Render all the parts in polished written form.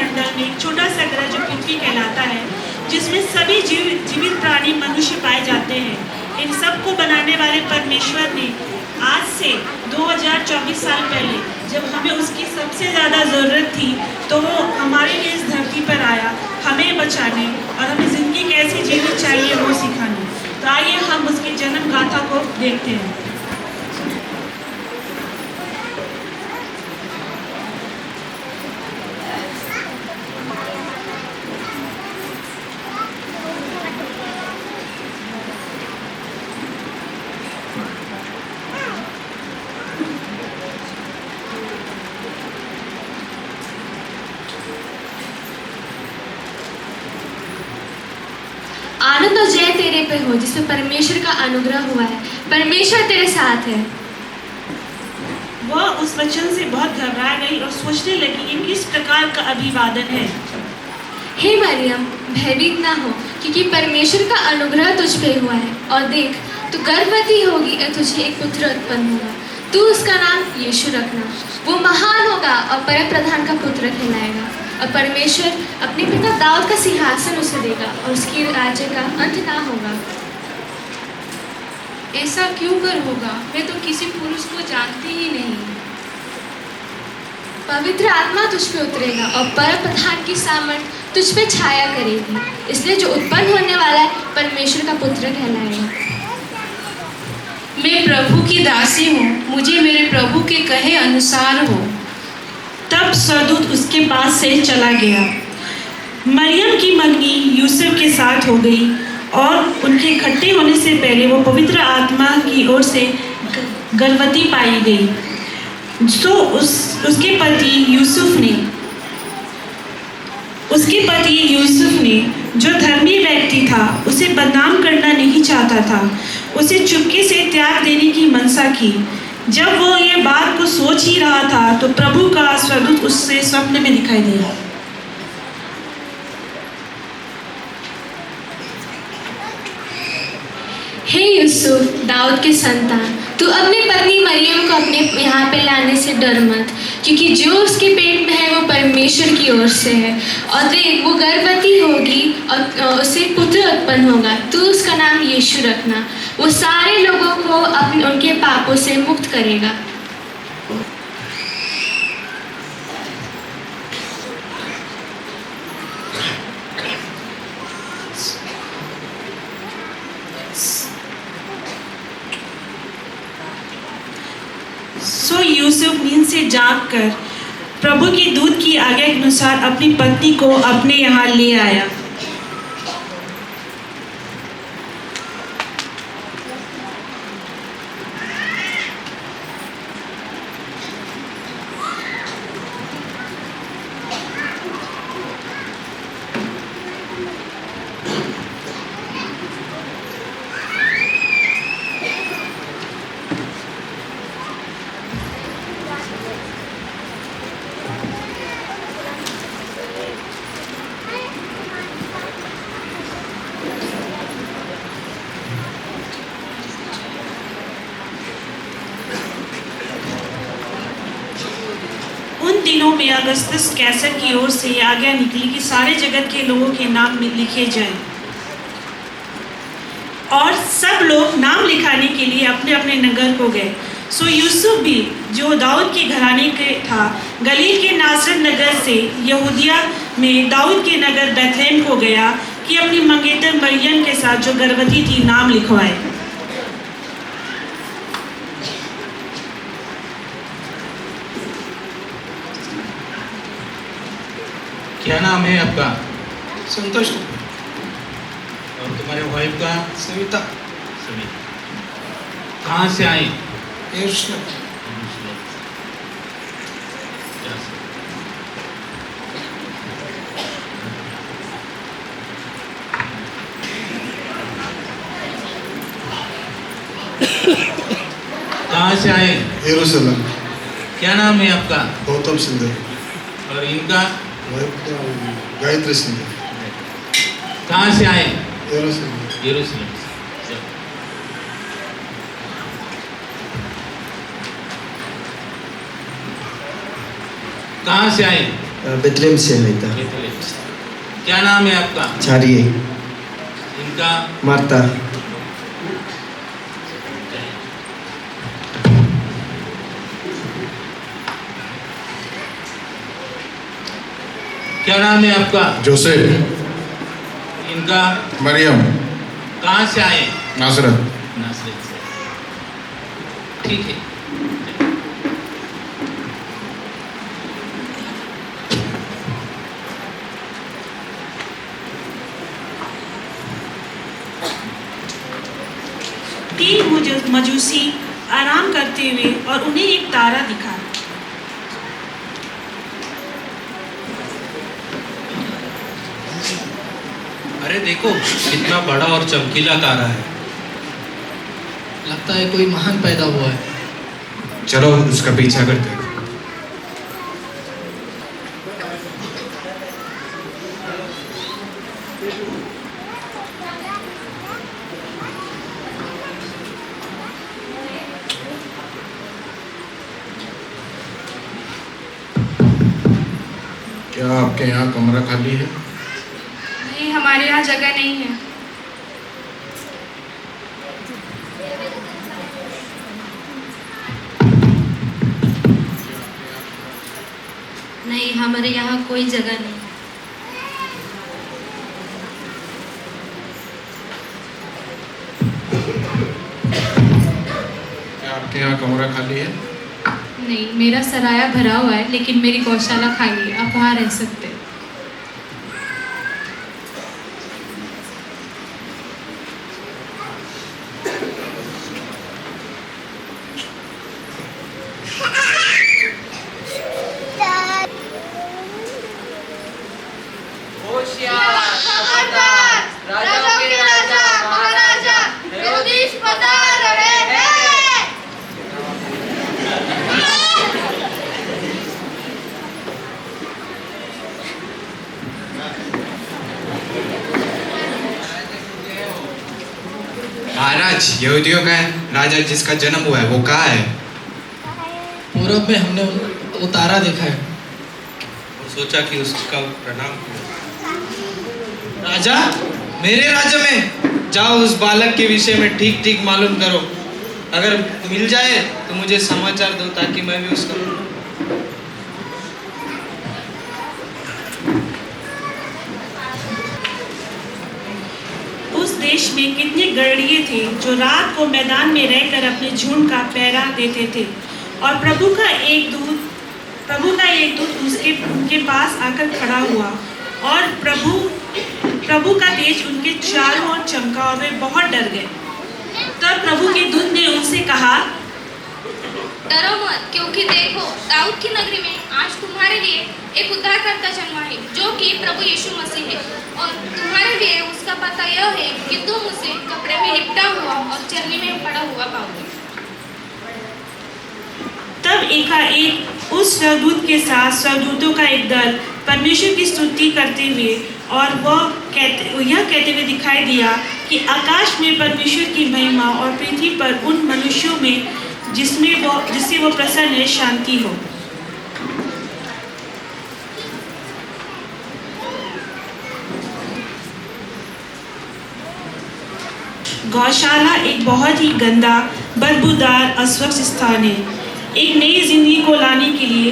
मंडल में एक छोटा सा ग्रह जो पृथ्वी कहलाता है, जिसमें सभी जीवित प्राणी मनुष्य पाए जाते हैं। इन सब को बनाने वाले परमेश्वर ने आज से 2024 साल पहले, जब हमें उसकी सबसे ज़्यादा ज़रूरत थी, तो वो हमारे लिए इस धरती पर आया, हमें बचाने और हमें ज़िंदगी कैसे जीनी चाहिए वो सिखाने। तो आइए हम उसके जन्म गाथा को देखते हैं। आनंद और जय तेरे पे हो, जिसमें परमेश्वर का अनुग्रह हुआ है। परमेश्वर तेरे साथ है। वह उस वचन से बहुत घबरा गई और सोचने लगी कि किस प्रकार का अभिवादन है। हे मरियम, भयभीत ना हो, क्योंकि परमेश्वर का अनुग्रह तुझ पे हुआ है। और देख, तू गर्भवती होगी और तुझे एक पुत्र उत्पन्न होगा। तू उसका नाम यीशु रखना। वो महान होगा और परम प्रधान का पुत्र कहलाएगा। और परमेश्वर अपने पिता दाऊद का सिंहासन उसे देगा और उसकी राज्य का अंत ना होगा। ऐसा क्यों कर होगा? मैं तो किसी पुरुष को जानती ही नहीं। पवित्र आत्मा तुझ पे उतरेगा और परम प्रधान की सामर्थ तुझ पे छाया करेगी। इसलिए जो उत्पन्न होने वाला है परमेश्वर का पुत्र कहलाएगा। मैं प्रभु की दासी हूँ, मुझे मेरे प्रभु के कहे अनुसार हो। तब स्वर्गदूत उसके पास से चला गया। मरियम की मंगनी यूसुफ के साथ हो गई और उनके इकट्ठे होने से पहले वो पवित्र आत्मा की ओर से गर्भवती पाई गई। सो उसके पति यूसुफ ने जो धर्मी व्यक्ति था, उसे बदनाम करना नहीं चाहता था, उसे चुपके से त्याग देने की मनसा की। जब वो ये बात को सोच ही रहा था, तो प्रभु का स्वर्गदूत उससे स्वप्न में दिखाई दिया। हे यूसुफ, दाऊद के संतान, तू अपनी पत्नी मरियम को अपने यहाँ पे लाने से डर मत, क्योंकि जो उसके पेट में है वो परमेश्वर की ओर से है। और देख, वो गर्भवती होगी और उसे पुत्र उत्पन्न होगा। तू उसका नाम यीशु रखना। वो सारे लोगों को उनके पापों से मुक्त करेगा। सो यूसुफ नींद से जागकर प्रभु की दूत की आज्ञा के अनुसार अपनी पत्नी को अपने यहाँ ले आया। उन दिनों में अगस्तस कैसर की ओर से आज्ञा निकली कि सारे जगत के लोगों के नाम लिखे जाएं, और सब लोग नाम लिखाने के लिए अपने अपने नगर को गए। सो यूसुफ भी, जो दाऊद के घराने के था, गलील के नासरत नगर से यहूदिया में दाऊद के नगर बैतलहम को गया कि अपनी मंगेतर मरियम के साथ, जो गर्भवती थी, नाम लिखवाए। क्या नाम है आपका? संतोष। और तुम्हारे वाइफ का? सविता। सविता। कहाँ से आई? यरूशलेम। कहाँ से आए? यरूशलेम। क्या नाम है आपका? गौतम सिंह। और इनका? गायत्री सिंह। कहाँ से आए? यरूशलेम। यरूशलेम। कहाँ से आए? बेतलेहम से है था। क्या नाम है आपका? चारिये इनका? मार्ता। क्या नाम है आपका? जोसेफ, इनका? मरियम, कहाँ से आए? नासरत। नासरत से। ठीक है। तीन मजूसी आराम करते हुए और उन्हें एक तारा दिखा। अरे देखो, कितना बड़ा और चमकीला तारा है। लगता है कोई महान पैदा हुआ है। चलो उसका पीछा करते हैं। क्या आपके यहाँ कमरा खाली है? नहीं, हमारे यहाँ जगह नहीं है। नहीं, हमारे यहाँ कोई जगह नहीं। क्या आपके यहाँ कमरा खाली है? नहीं, मेरा सराया भरा हुआ है, लेकिन मेरी गौशाला खाली है। आप वहाँ रह सकते हैं। महाराज, यहूदियों का राजा जिसका जन्म हुआ है वो कहाँ है? पूरब में हमने वो तारा देखा है। और सोचा कि उसका प्रणाम करें। राजा, मेरे राज्य में जाओ, उस बालक के विषय में ठीक ठीक मालूम करो। अगर मिल जाए तो मुझे समाचार दो, ताकि मैं भी उसका। उस देश में कितने गड़रिये थे जो रात को मैदान में रहकर अपने झुंड का पहरा देते थे, और प्रभु का एक दूत उनके पास आकर खड़ा हुआ, और प्रभु का तेज उनके चारों ओर चमका और वे बहुत डर गए। तब प्रभु के दूत ने उनसे कहा, डरो मत, क्योंकि देखो, दाऊद की नगरी में आज तुम्हारे लिए एक उद्धारकर्ता जन्मा है, जो कि प्रभु यीशु मसीह है। और तुम्हारे लिए उसका पता यह है कि तुम उसे कपड़े में लिपटा हुआ और चरनी में पड़ा हुआ पाओगे। तब एकाएक उस स्वर्गदूत के साथ स्वर्गदूतों का एक दल परमेश्वर की स्तुति करते हुए और यह कहते हुए दिखाई दिया कि आकाश में परमेश्वर की महिमा और पृथ्वी पर उन मनुष्यों में जिससे वो प्रसन्न है शांति हो। गौशाला एक बहुत ही गंदा, बदबूदार, अस्वच्छ स्थान है। एक नई जिंदगी को लाने के लिए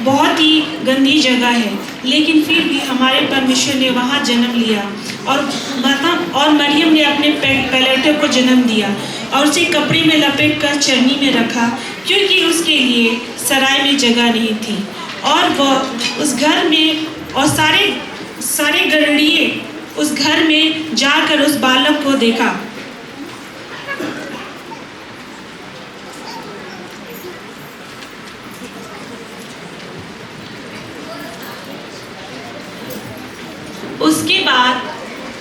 बहुत ही गंदी जगह है, लेकिन फिर भी हमारे परमेश्वर ने वहाँ जन्म लिया, और मरियम ने अपने पैलेटो को जन्म दिया और उसे कपड़े में लपेट कर चरनी में रखा, क्योंकि उसके लिए सराय में जगह नहीं थी। और वह उस घर में, और सारे गड़रिये उस घर में जाकर उस बालक को देखा। उसके बाद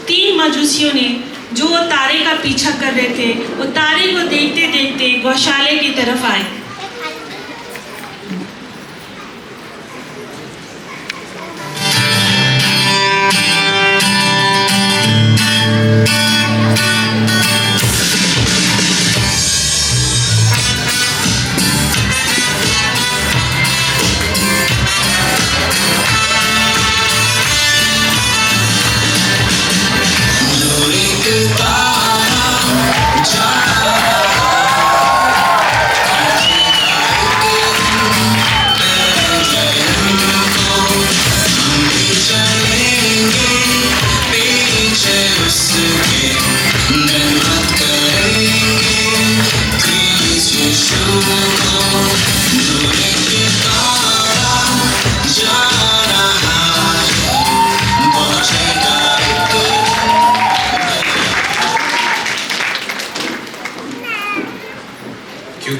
तीन मजूसियों ने, जो तारे का पीछा कर रहे थे, वो तारे को देखते देखते गौशाले की तरफ आए।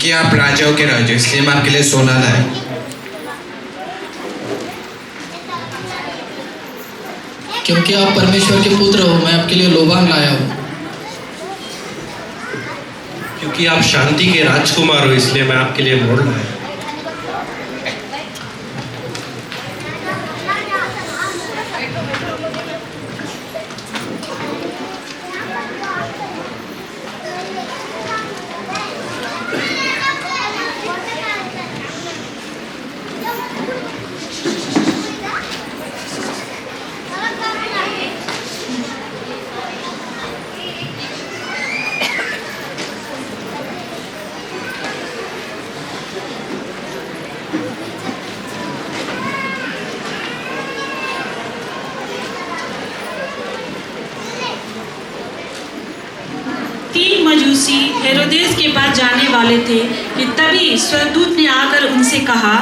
क्योंकि आप राजाओं के राजा, इसलिए मैं आपके लिए सोना लाया। क्योंकि आप परमेश्वर के पुत्र हो, मैं आपके लिए लोबान लाया हूँ। क्योंकि आप शांति के राजकुमार हो, इसलिए मैं आपके लिए मोड़ लाया। तीन मजूसी हेरोदेस के पास जाने वाले थे कि तभी स्वर्गदूत ने आकर उनसे कहा,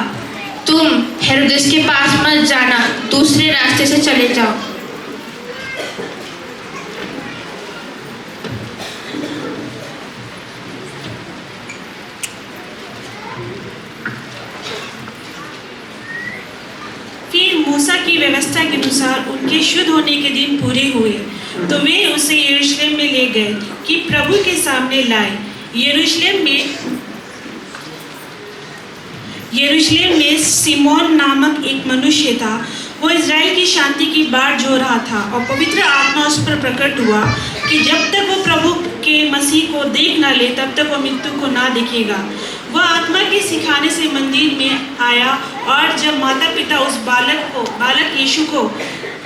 तुम हेरोदेस के पास मत जाना, दूसरे रास्ते से चले जाओ। फिर मूसा की व्यवस्था के अनुसार उनके शुद्ध होने के दिन पूरे हुए तो वे उसे यरूशलेम में ले गए कि प्रभु के सामने लाए। यरूशलेम में सिमोन नामक एक मनुष्य था। वो इज़राइल की शांति की बाट जो रहा था और पवित्र आत्मा उस पर प्रकट हुआ कि जब तक वो प्रभु के मसीह को देख न ले तब तक वो मृत्यु को ना देखेगा। वह आत्मा के सिखाने से मंदिर में आया और जब माता पिता उस बालक यीशु को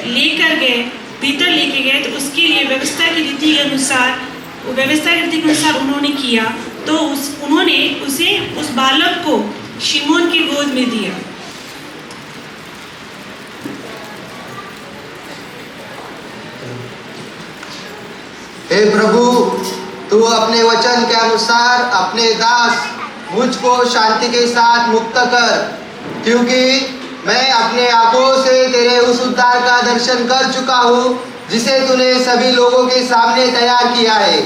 लेकर गए, भीतर लेके गए तो उसके लिए व्यवस्था की रीति के अनुसार उन्होंने किया तो उन्होंने उसे उस बालक को शिमोन की गोद में दिया। हे प्रभु, तू अपने वचन के अनुसार अपने दास मुझको शांति के साथ मुक्त कर, क्योंकि मैं अपने आंखों से तेरे उस उद्धार का दर्शन कर चुका हूँ जिसे तूने सभी लोगों के सामने तैयार किया है।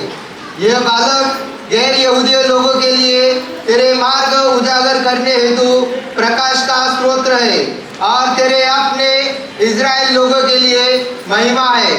यह बालक गैर यहूदी लोगों के लिए तेरे मार्ग उजागर करने हेतु प्रकाश का स्रोत है और तेरे अपने इज़राइल लोगों के लिए महिमा है।